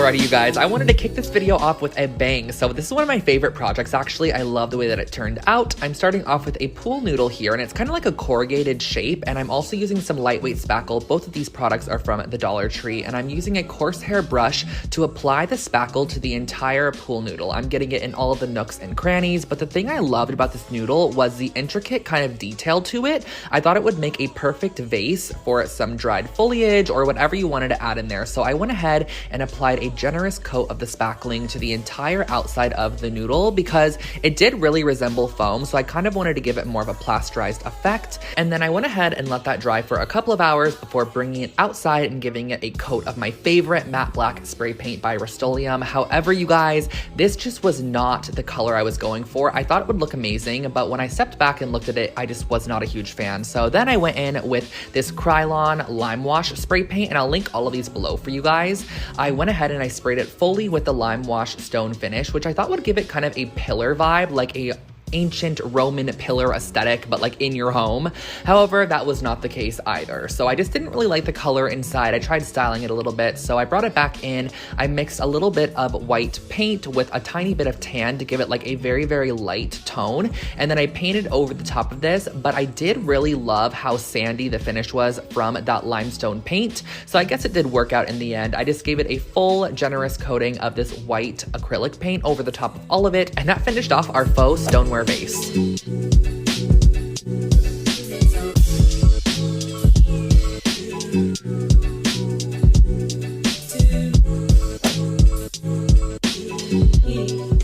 Alrighty, you guys, I wanted to kick this video off with a bang. So this is one of my favorite projects, actually. I love the way that it turned out. I'm starting off with a pool noodle here, and it's kind of like a corrugated shape, and I'm also using some lightweight spackle. Both of these products are from the Dollar Tree, and I'm using a coarse hair brush to apply the spackle to the entire pool noodle. I'm getting it in all of the nooks and crannies, but the thing I loved about this noodle was the intricate kind of detail to it. I thought it would make a perfect vase for some dried foliage or whatever you wanted to add in there. So I went ahead and applied a generous coat of the spackling to the entire outside of the noodle because it did really resemble foam, so I kind of wanted to give it more of a plasterized effect. And then I went ahead and let that dry for a couple of hours before bringing it outside and giving it a coat of my favorite matte black spray paint by Rust-Oleum. However, you guys, this just was not the color I was going for. I thought it would look amazing, but when I stepped back and looked at it, I just was not a huge fan. So then I went in with this Krylon Lime Wash spray paint, and I'll link all of these below for you guys. I went ahead and I sprayed it fully with the Lime Wash stone finish, which I thought would give it kind of a pillar vibe, like a ancient Roman pillar aesthetic, but like in your home. However, that was not the case either. So I just didn't really like the color inside. I tried styling it a little bit, so I brought it back in. I mixed a little bit of white paint with a tiny bit of tan to give it like a very, very light tone. And then I painted over the top of this, but I did really love how sandy the finish was from that limestone paint. So I guess it did work out in the end. I just gave it a full, generous coating of this white acrylic paint over the top of all of it, and that finished off our faux stoneware vase.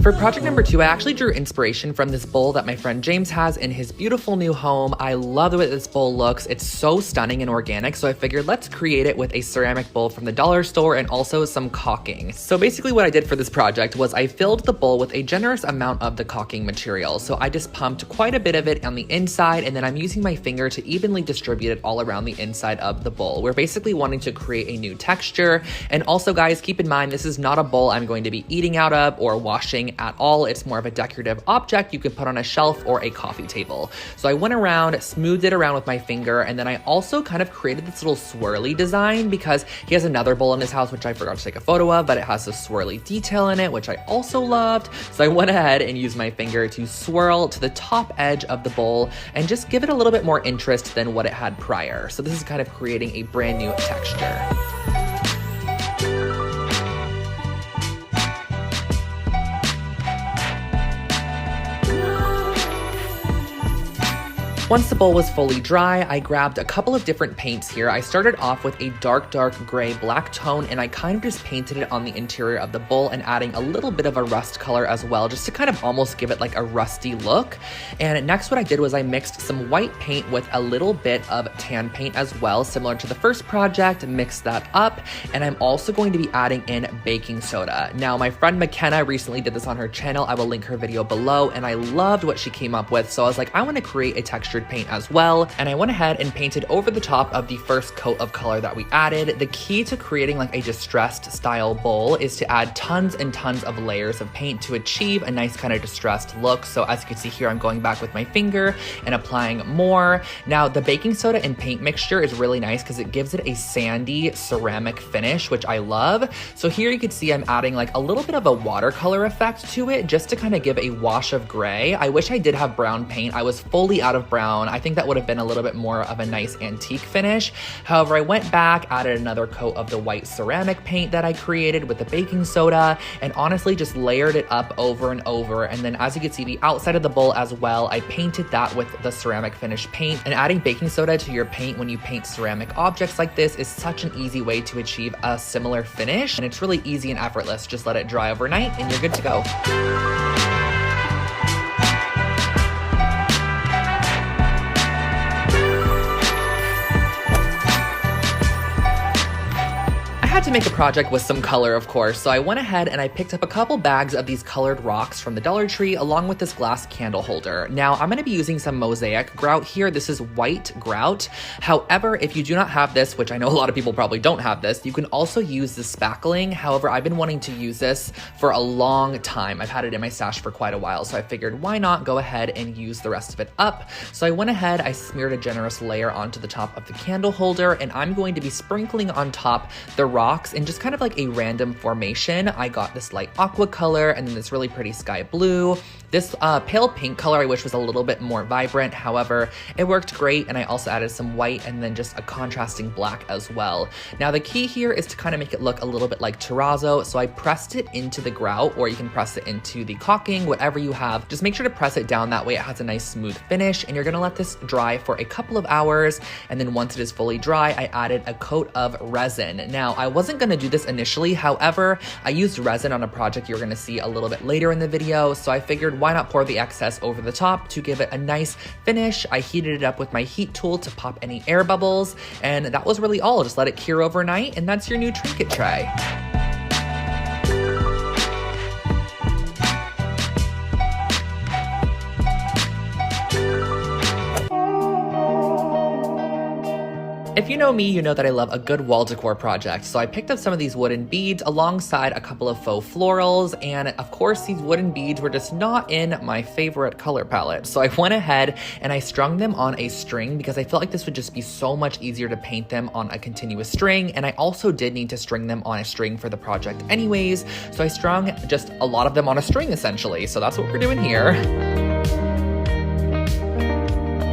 For project number 2, I actually drew inspiration from this bowl that my friend James has in his beautiful new home. I love the way this bowl looks. It's so stunning and organic, so I figured let's create it with a ceramic bowl from the dollar store and also some caulking. So basically what I did for this project was I filled the bowl with a generous amount of the caulking material. So I just pumped quite a bit of it on the inside, and then I'm using my finger to evenly distribute it all around the inside of the bowl. We're basically wanting to create a new texture. And also, guys, keep in mind, this is not a bowl I'm going to be eating out of or washing at all. It's more of a decorative object you could put on a shelf or a coffee table. So I went around, smoothed it around with my finger, and then I also kind of created this little swirly design because he has another bowl in his house, which I forgot to take a photo of, but it has this swirly detail in it, which I also loved. So I went ahead and used my finger to swirl to the top edge of the bowl and just give it a little bit more interest than what it had prior. So this is kind of creating a brand new texture. Once the bowl was fully dry, I grabbed a couple of different paints here. I started off with a dark gray black tone, and I kind of just painted it on the interior of the bowl and adding a little bit of a rust color as well, just to kind of almost give it like a rusty look. And next what I did was I mixed some white paint with a little bit of tan paint as well, similar to the first project, mixed that up. And I'm also going to be adding in baking soda. Now, my friend McKenna recently did this on her channel. I will link her video below, and I loved what she came up with. So I was like, I want to create a textured paint as well, and I went ahead and painted over the top of the first coat of color that we added. The key to creating like a distressed style bowl is to add tons and tons of layers of paint to achieve a nice kind of distressed look. So as you can see here, I'm going back with my finger and applying more. Now, the baking soda and paint mixture is really nice because it gives it a sandy ceramic finish, which I love. So here you can see I'm adding like a little bit of a watercolor effect to it just to kind of give a wash of gray. I wish I did have brown paint. I was fully out of brown. I think that would have been a little bit more of a nice antique finish. However, I went back, added another coat of the white ceramic paint that I created with the baking soda, and honestly just layered it up over and over. And then as you can see, the outside of the bowl as well, I painted that with the ceramic finish paint. And adding baking soda to your paint when you paint ceramic objects like this is such an easy way to achieve a similar finish. And it's really easy and effortless. Just let it dry overnight and you're good to go. To make a project with some color, of course, so I went ahead and I picked up a couple bags of these colored rocks from the Dollar Tree along with this glass candle holder. Now, I'm going to be using some mosaic grout here. This is white grout. However, if you do not have this, which I know a lot of people probably don't have this, you can also use the spackling. However, I've been wanting to use this for a long time. I've had it in my stash for quite a while, so I figured why not go ahead and use the rest of it up. So I went ahead, I smeared a generous layer onto the top of the candle holder, and I'm going to be sprinkling on top the rock box in just kind of like a random formation. I got this light aqua color and then this really pretty sky blue. This pale pink color I wish was a little bit more vibrant, however, it worked great, and I also added some white and then just a contrasting black as well. Now the key here is to kind of make it look a little bit like terrazzo, so I pressed it into the grout, or you can press it into the caulking, whatever you have. Just make sure to press it down, that way it has a nice smooth finish, and you're gonna let this dry for a couple of hours, and then once it is fully dry, I added a coat of resin. Now, I wasn't gonna do this initially, however, I used resin on a project you're gonna see a little bit later in the video, so I figured why not pour the excess over the top to give it a nice finish. I heated it up with my heat tool to pop any air bubbles, and that was really all. Just let it cure overnight, and that's your new trinket tray. If you know me, you know that I love a good wall decor project, so I picked up some of these wooden beads alongside a couple of faux florals, and of course these wooden beads were just not in my favorite color palette. So I went ahead and I strung them on a string because I felt like this would just be so much easier to paint them on a continuous string, and I also did need to string them on a string for the project anyways, so I strung just a lot of them on a string essentially, so that's what we're doing here.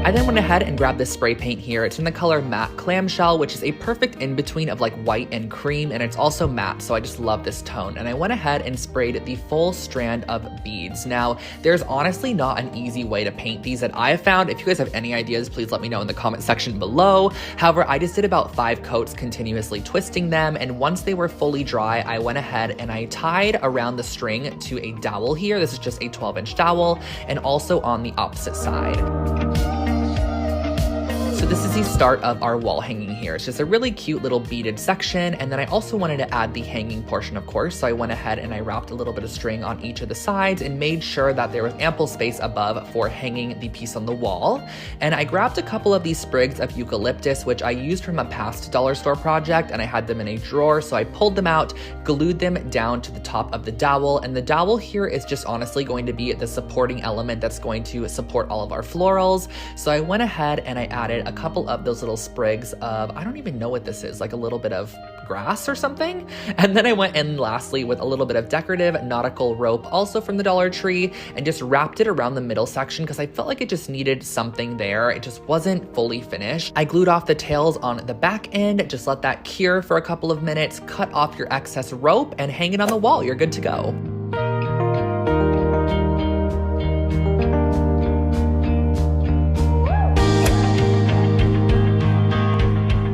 I then went ahead and grabbed this spray paint here. It's in the color Matte Clamshell, which is a perfect in-between of like white and cream, and it's also matte, so I just love this tone. And I went ahead and sprayed the full strand of beads. Now, there's honestly not an easy way to paint these that I have found. If you guys have any ideas, please let me know in the comment section below. However, I just did about 5 coats continuously twisting them, and once they were fully dry, I went ahead and I tied around the string to a dowel here. This is just a 12-inch dowel, and also on the opposite side. So this is the start of our wall hanging here. It's just a really cute little beaded section, and then I also wanted to add the hanging portion, of course, so I went ahead and I wrapped a little bit of string on each of the sides and made sure that there was ample space above for hanging the piece on the wall. And I grabbed a couple of these sprigs of eucalyptus, which I used from a past dollar store project, and I had them in a drawer, so I pulled them out, glued them down to the top of the dowel, and the dowel here is just honestly going to be the supporting element that's going to support all of our florals. So I went ahead and I added a couple of those little sprigs of, I don't even know what this is, like a little bit of grass or something. And then I went in lastly with a little bit of decorative nautical rope, also from the Dollar Tree, and just wrapped it around the middle section because I felt like it just needed something there. It just wasn't fully finished. I glued off the tails on the back end, just let that cure for a couple of minutes, cut off your excess rope, and hang it on the wall. You're good to go.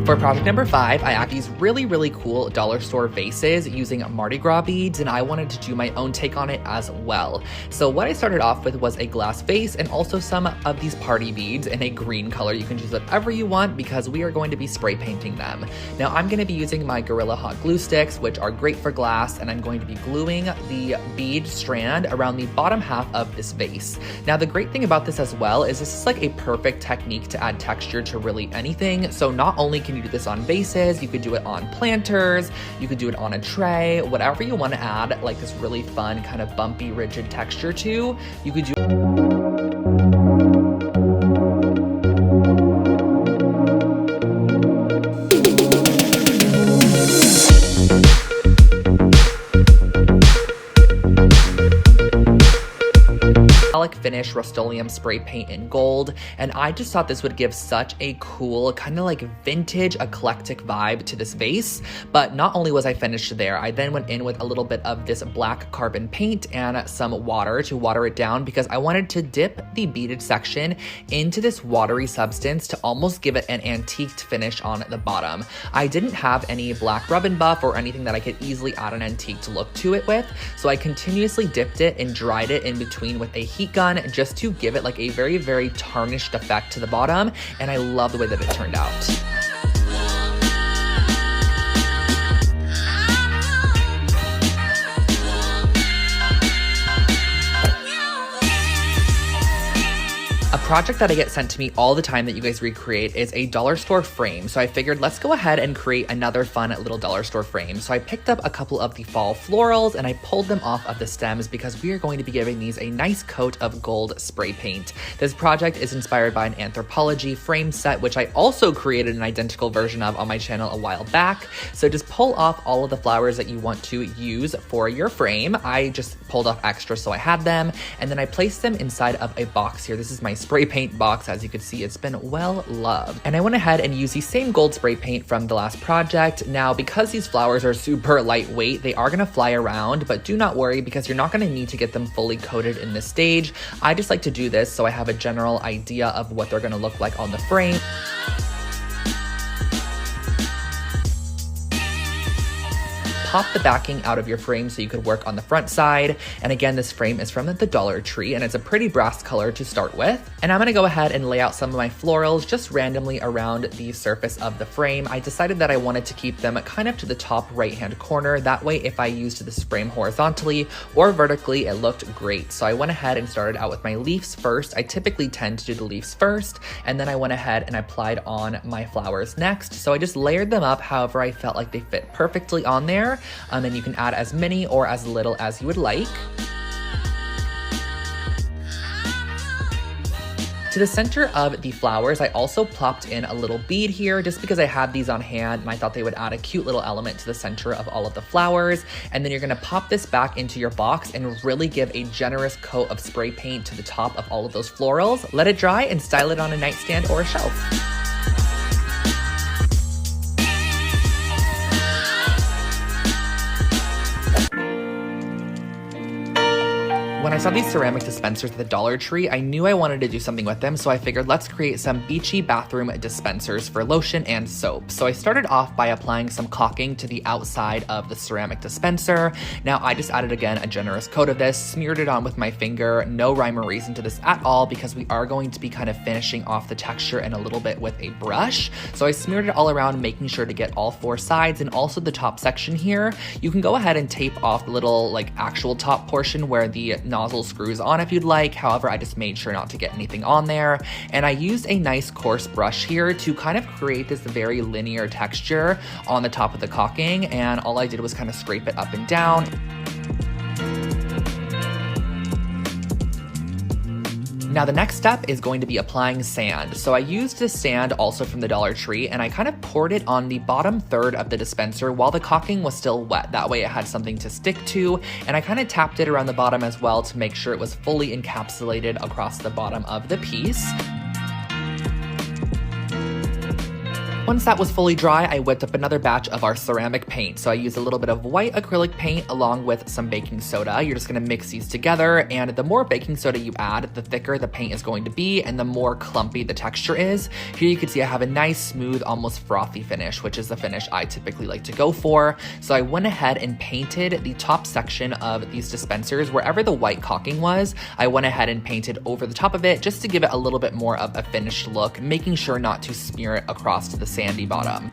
For project number 5, I added these really cool dollar store vases using Mardi Gras beads, and I wanted to do my own take on it as well. So what I started off with was a glass vase and also some of these party beads in a green color. You can choose whatever you want because we are going to be spray painting them. Now I'm going to be using my Gorilla Hot Glue sticks, which are great for glass, and I'm going to be gluing the bead strand around the bottom half of this vase. Now the great thing about this as well is this is like a perfect technique to add texture to really anything. So not only can you do this on vases, you could do it on planters, you could do it on a tray, whatever you want to add like this really fun kind of bumpy rigid texture to, you could do. Finish Rust-Oleum spray paint in gold, and I just thought this would give such a cool kind of like vintage eclectic vibe to this vase. But not only was I finished there, I then went in with a little bit of this black carbon paint and some water to water it down because I wanted to dip the beaded section into this watery substance to almost give it an antiqued finish on the bottom. I didn't have any black rub and buff or anything that I could easily add an antiqued look to it with, so I continuously dipped it and dried it in between with a heat gun just to give it like a very tarnished effect to the bottom, and I love the way that it turned out. project that I get sent to me all the time that you guys recreate is a dollar store frame. So I figured let's go ahead and create another fun little dollar store frame. So I picked up a couple of the fall florals and I pulled them off of the stems because we are going to be giving these a nice coat of gold spray paint. This project is inspired by an anthropology frame set, which I also created an identical version of on my channel a while back. So just pull off all of the flowers that you want to use for your frame. I just pulled off extra so I had them, and then I placed them inside of a box here. This is my spray paint box. As you can see, it's been well loved. And I went ahead and used the same gold spray paint from the last project. Now, because these flowers are super lightweight, they are gonna fly around, but do not worry because you're not gonna need to get them fully coated in this stage. I just like to do this so I have a general idea of what they're gonna look like on the frame. Pop the backing out of your frame so you could work on the front side. And again, this frame is from the Dollar Tree and it's a pretty brass color to start with. And I'm gonna go ahead and lay out some of my florals just randomly around the surface of the frame. I decided that I wanted to keep them kind of to the top right-hand corner. That way, if I used this frame horizontally or vertically, it looked great. So I went ahead and started out with my leaves first. I typically tend to do the leaves first, and then I went ahead and applied on my flowers next. So I just layered them up however I felt like they fit perfectly on there. And you can add as many or as little as you would like. To the center of the flowers, I also plopped in a little bead here just because I had these on hand and I thought they would add a cute little element to the center of all of the flowers. And then you're gonna pop this back into your box and really give a generous coat of spray paint to the top of all of those florals. Let it dry and style it on a nightstand or a shelf. When I saw these ceramic dispensers at the Dollar Tree, I knew I wanted to do something with them, so I figured let's create some beachy bathroom dispensers for lotion and soap. So I started off by applying some caulking to the outside of the ceramic dispenser. Now I just added again a generous coat of this, smeared it on with my finger, no rhyme or reason to this at all because we are going to be kind of finishing off the texture and a little bit with a brush. So I smeared it all around, making sure to get all four sides and also the top section here. You can go ahead and tape off the little like actual top portion where the nozzle screws on if you'd like. However, I just made sure not to get anything on there. And I used a nice coarse brush here to kind of create this very linear texture on the top of the caulking. And all I did was kind of scrape it up and down. Now the next step is going to be applying sand. So I used this sand also from the Dollar Tree and I kind of poured it on the bottom third of the dispenser while the caulking was still wet. That way it had something to stick to. And I kind of tapped it around the bottom as well to make sure it was fully encapsulated across the bottom of the piece. Once that was fully dry, I whipped up another batch of our ceramic paint. So I used a little bit of white acrylic paint along with some baking soda. You're just gonna mix these together, and the more baking soda you add, the thicker the paint is going to be and the more clumpy the texture is. Here you can see I have a nice, smooth, almost frothy finish, which is the finish I typically like to go for. So I went ahead and painted the top section of these dispensers. Wherever the white caulking was, I went ahead and painted over the top of it just to give it a little bit more of a finished look, making sure not to smear it across to the sandy bottom.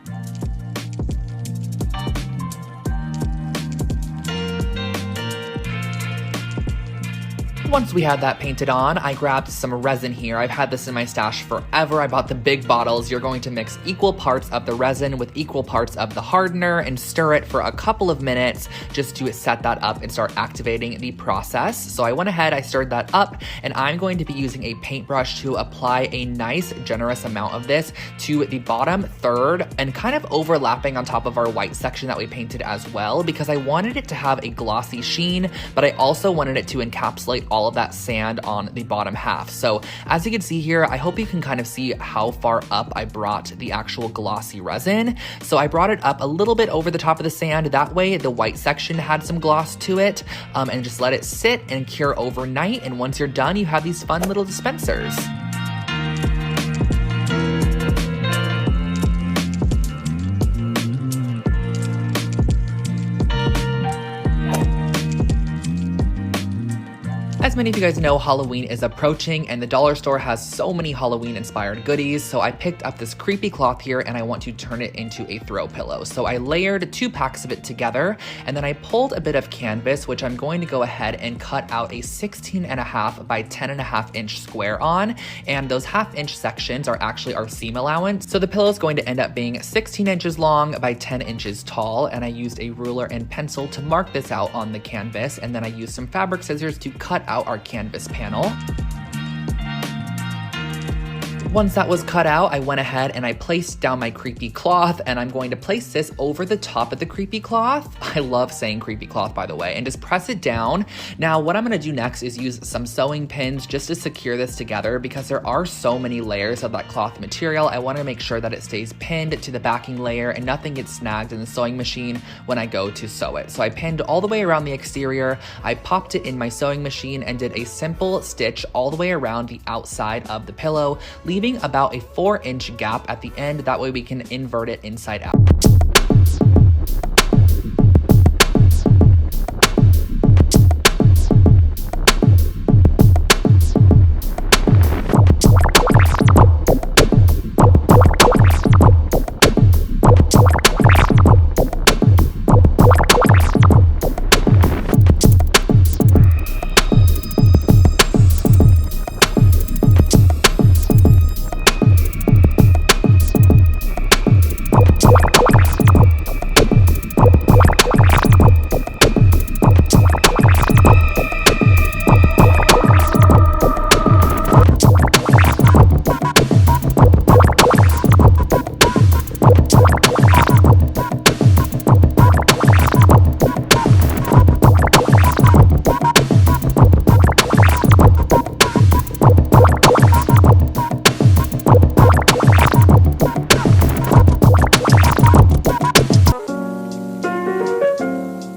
Once we had that painted on, I grabbed some resin here. I've had this in my stash forever. I bought the big bottles. You're going to mix equal parts of the resin with equal parts of the hardener and stir it for a couple of minutes just to set that up and start activating the process. So I went ahead, I stirred that up, and I'm going to be using a paintbrush to apply a nice, generous amount of this to the bottom third and kind of overlapping on top of our white section that we painted as well, because I wanted it to have a glossy sheen, but I also wanted it to encapsulate all of that sand on the bottom half. So as you can see here, I hope you can kind of see how far up I brought the actual glossy resin. So I brought it up a little bit over the top of the sand. That way the white section had some gloss to it, and just let it sit and cure overnight. And once you're done, you have these fun little dispensers. As As many of you guys know, Halloween is approaching and the dollar store has so many Halloween inspired goodies. So I picked up this creepy cloth here and I want to turn it into a throw pillow. So I layered 2 packs of it together and then I pulled a bit of canvas, which I'm going to go ahead and cut out a 16.5 by 10.5 inch square on. And those 1/2 inch sections are actually our seam allowance. So the pillow is going to end up being 16 inches long by 10 inches tall. And I used a ruler and pencil to mark this out on the canvas. And then I used some fabric scissors to cut out our canvas panel. Once that was cut out, I went ahead and I placed down my creepy cloth and I'm going to place this over the top of the creepy cloth. I love saying creepy cloth, by the way, and just press it down. Now, what I'm gonna do next is use some sewing pins just to secure this together because there are so many layers of that cloth material. I wanna make sure that it stays pinned to the backing layer and nothing gets snagged in the sewing machine when I go to sew it. So I pinned all the way around the exterior, I popped it in my sewing machine and did a simple stitch all the way around the outside of the pillow, leaving about a 4-inch gap at the end. That way we can invert it inside out.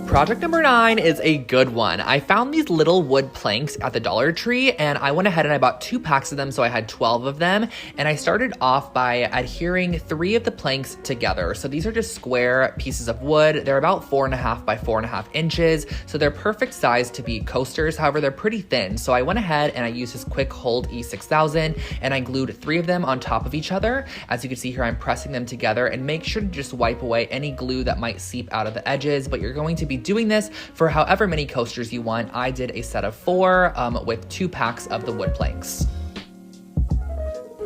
Project number 9 is a good one. I found these little wood planks at the Dollar Tree and I went ahead and I bought 2 packs of them, so I had 12 of them. And I started off by adhering 3 of the planks together. So these are just square pieces of wood. They're about 4.5 by 4.5 inches. So they're perfect size to be coasters. However, they're pretty thin. So I went ahead and I used this quick hold E6000 and I glued 3 of them on top of each other. As you can see here, I'm pressing them together, and make sure to just wipe away any glue that might seep out of the edges, but you're going to be doing this for however many coasters you want. I did a set of 4 with 2 packs of the wood planks.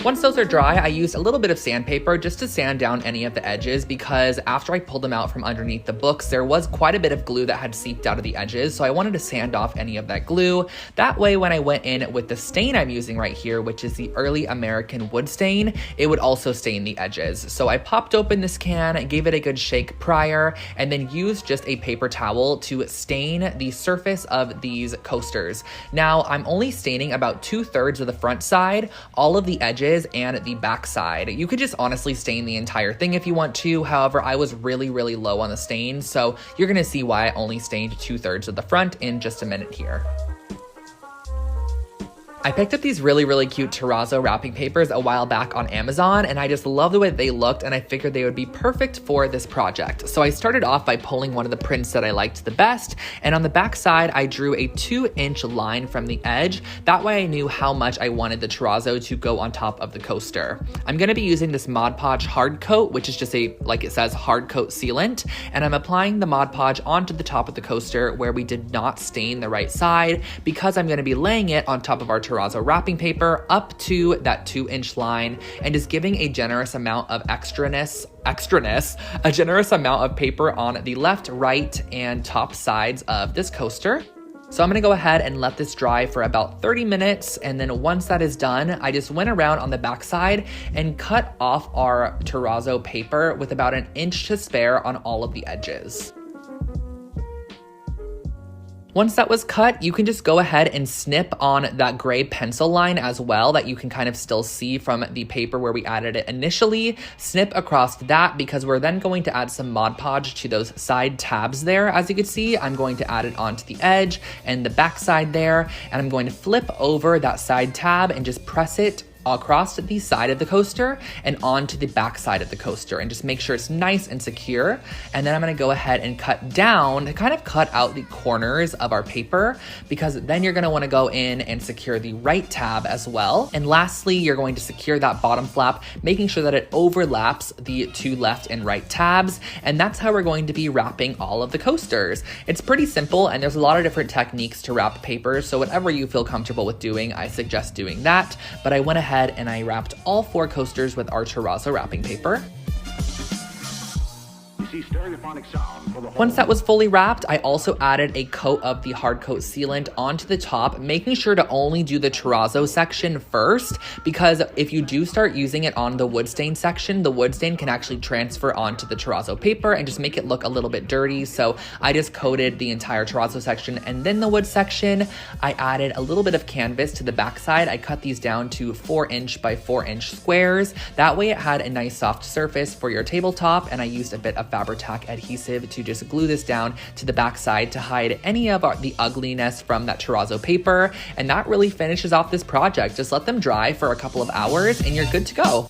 Once those are dry, I used a little bit of sandpaper just to sand down any of the edges because after I pulled them out from underneath the books, there was quite a bit of glue that had seeped out of the edges, so I wanted to sand off any of that glue. That way, when I went in with the stain I'm using right here, which is the Early American wood stain, it would also stain the edges. So I popped open this can, gave it a good shake prior, and then used just a paper towel to stain the surface of these coasters. Now, I'm only staining about 2/3 of the front side, all of the edges, and the back side. You could just honestly stain the entire thing if you want to. However, I was really low on the stain, so you're gonna see why I only stained 2/3 of the front in just a minute here. I picked up these really cute terrazzo wrapping papers a while back on Amazon, and I just love the way they looked, and I figured they would be perfect for this project. So I started off by pulling one of the prints that I liked the best, and on the back side, I drew a 2-inch line from the edge. That way I knew how much I wanted the terrazzo to go on top of the coaster. I'm gonna be using this Mod Podge hard coat, which is just a, like it says, hard coat sealant, and I'm applying the Mod Podge onto the top of the coaster where we did not stain the right side because I'm gonna be laying it on top of our terrazzo wrapping paper up to that 2-inch line and just giving a generous amount of extraness, a generous amount of paper on the left, right, and top sides of this coaster. So I'm gonna go ahead and let this dry for about 30 minutes. And then once that is done, I just went around on the backside and cut off our terrazzo paper with about 1 inch to spare on all of the edges. Once that was cut, you can just go ahead and snip on that gray pencil line as well that you can kind of still see from the paper where we added it initially. Snip across that because we're then going to add some Mod Podge to those side tabs there. As you can see, I'm going to add it onto the edge and the back side there, and I'm going to flip over that side tab and just press it across the side of the coaster and onto the back side of the coaster, and just make sure it's nice and secure. And then I'm gonna go ahead and cut down to kind of cut out the corners of our paper, because then you're gonna wanna go in and secure the right tab as well. And lastly, you're going to secure that bottom flap, making sure that it overlaps the two left and right tabs. And that's how we're going to be wrapping all of the coasters. It's pretty simple, and there's a lot of different techniques to wrap papers, so whatever you feel comfortable with doing, I suggest doing that. But I went ahead and I wrapped all 4 coasters with our terrazzo wrapping paper. Once that was fully wrapped, I also added a coat of the hard coat sealant onto the top, making sure to only do the terrazzo section first, because if you do start using it on the wood stain section, the wood stain can actually transfer onto the terrazzo paper and just make it look a little bit dirty. So I just coated the entire terrazzo section, and then the wood section, I added a little bit of canvas to the back side. I cut these down to 4" by 4" squares. That way it had a nice soft surface for your tabletop, and I used a bit of Fabri-Tac adhesive to just glue this down to the back side to hide any of the ugliness from that terrazzo paper. And that really finishes off this project. Just let them dry for a couple of hours and you're good to go.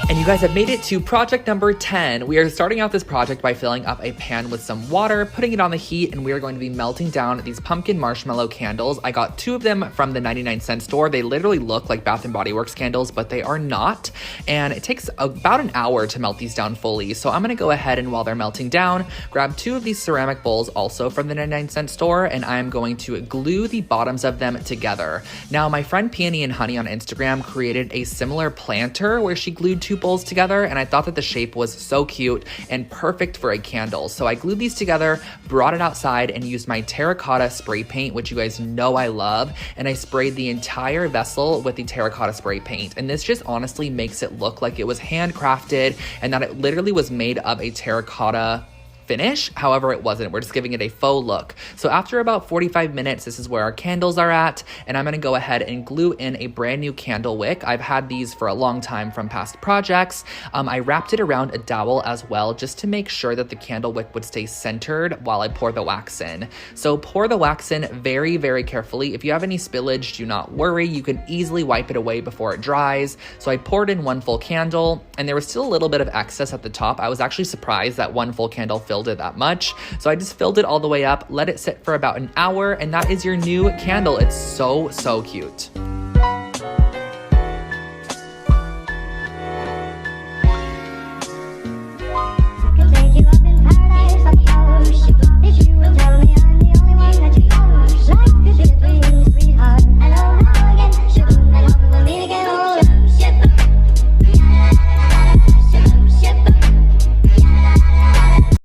And you guys have made it to project number 10. We are starting out this project by filling up a pan with some water, putting it on the heat, and we are going to be melting down these pumpkin marshmallow candles. I got 2 of them from the 99-cent store. They literally look like Bath & Body Works candles, but they are not. And it takes about an hour to melt these down fully. So I'm gonna go ahead and, while they're melting down, grab 2 of these ceramic bowls also from the 99-cent store, and I'm going to glue the bottoms of them together. Now, my friend Peony and Honey on Instagram created a similar planter where she glued 2 bowls together, and I thought that the shape was so cute and perfect for a candle. So I glued these together, brought it outside, and used my terracotta spray paint, which you guys know I love, and I sprayed the entire vessel with the terracotta spray paint. And this just honestly makes it look like it was handcrafted and that it literally was made of a terracotta finish. However, it wasn't. We're just giving it a faux look. So after about 45 minutes, this is where our candles are at, and I'm gonna go ahead and glue in a brand new candle wick. I've had these for a long time from past projects. I wrapped it around a dowel as well, just to make sure that the candle wick would stay centered while I pour the wax in. So pour the wax in very, very carefully. If you have any spillage, do not worry. You can easily wipe it away before it dries. So I poured in 1 full candle, and there was still a little bit of excess at the top. I was actually surprised that 1 full candle filled it that much. So I just filled it all the way up, let it sit for about an hour, and that is your new candle. It's so, so cute.